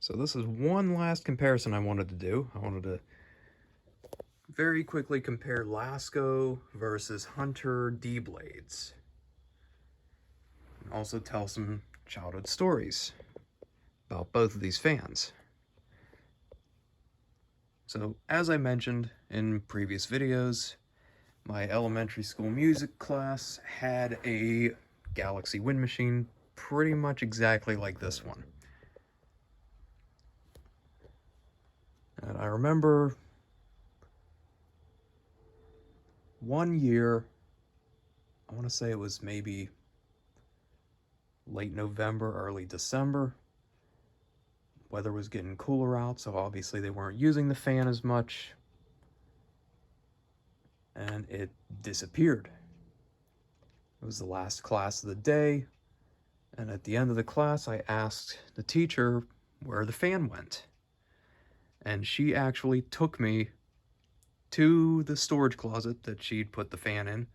So this is one last comparison I wanted to do. I wanted to very quickly compare Lasko versus Hunter D-Blades. And also tell some childhood stories about both of these fans. So, as I mentioned in previous videos, my elementary school music class had a Galaxy wind machine pretty much exactly like this one. And I remember one year, I want to say it was maybe late November, early December. Weather was getting cooler out, so obviously they weren't using the fan as much. And it disappeared. It was the last class of the day, and at the end of the class I asked the teacher where the fan went. And she actually took me to the storage closet that she'd put the fan in,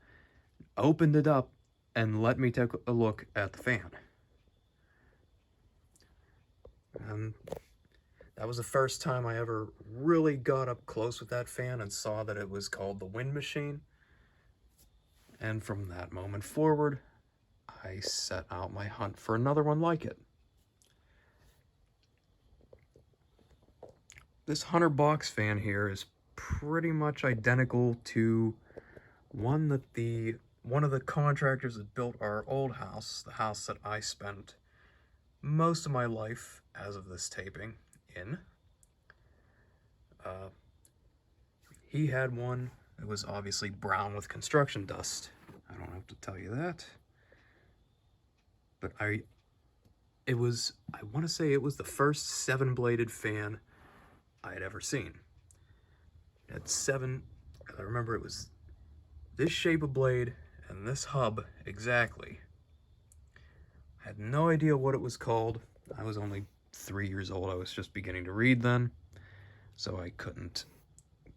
opened it up, and let me take a look at the fan. And that was the first time I ever really got up close with that fan and saw that it was called the wind machine. And from that moment forward, I set out my hunt for another one like it. This Hunter box fan here is pretty much identical to one that one of the contractors that built our old house, the house that I spent most of my life as of this taping in. He had one that was obviously brown with construction dust. I don't have to tell you that. But I want to say it was the first 7-bladed fan I had ever seen. It had 7, I remember it was this shape of blade and this hub exactly. I had no idea what it was called. I was only 3 years old. I was just beginning to read then, so I couldn't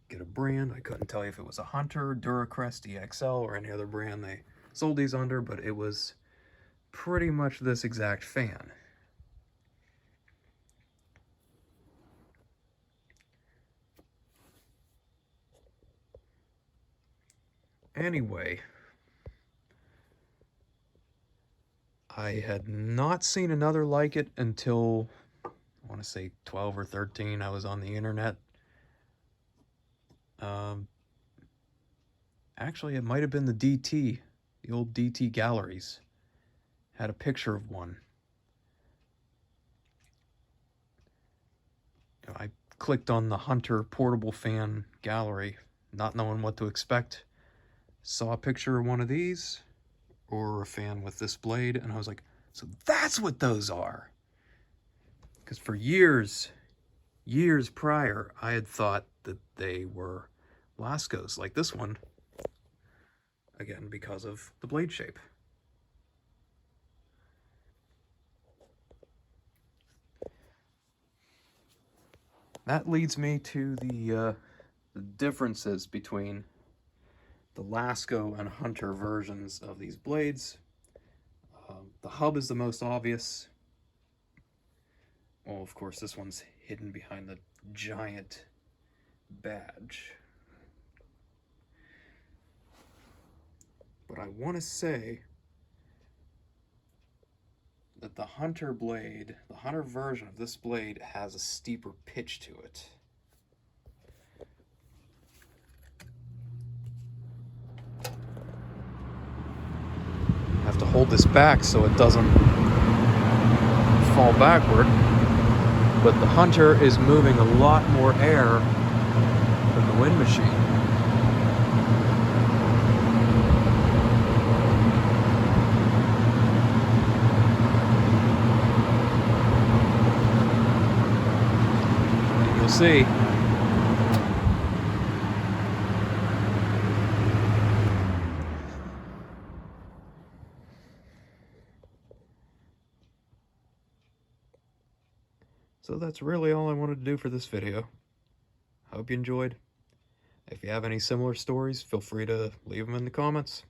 get a brand. I couldn't tell you if it was a Hunter, Duracrest, DXL, or any other brand they sold these under, but it was pretty much this exact fan. Anyway, I had not seen another like it until, I want to say 12 or 13. I was on the internet. Actually, it might have been the DT, the old DT galleries. Had a picture of one. I clicked on the Hunter portable fan gallery, not knowing what to expect. Saw a picture of one of these, or a fan with this blade, and I was like, so that's what those are. Because for years prior, I had thought that they were Laskos, like this one. Again, because of the blade shape. That leads me to the differences between the Lasko and Hunter versions of these blades. The hub is the most obvious. Well, of course, this one's hidden behind the giant badge. But I want to say that the Hunter blade, the Hunter version of this blade, has a steeper pitch to it. I have to hold this back so it doesn't fall backward. But the Hunter is moving a lot more air than the wind machine. And you'll see. So that's really all I wanted to do for this video. I hope you enjoyed. If you have any similar stories, feel free to leave them in the comments.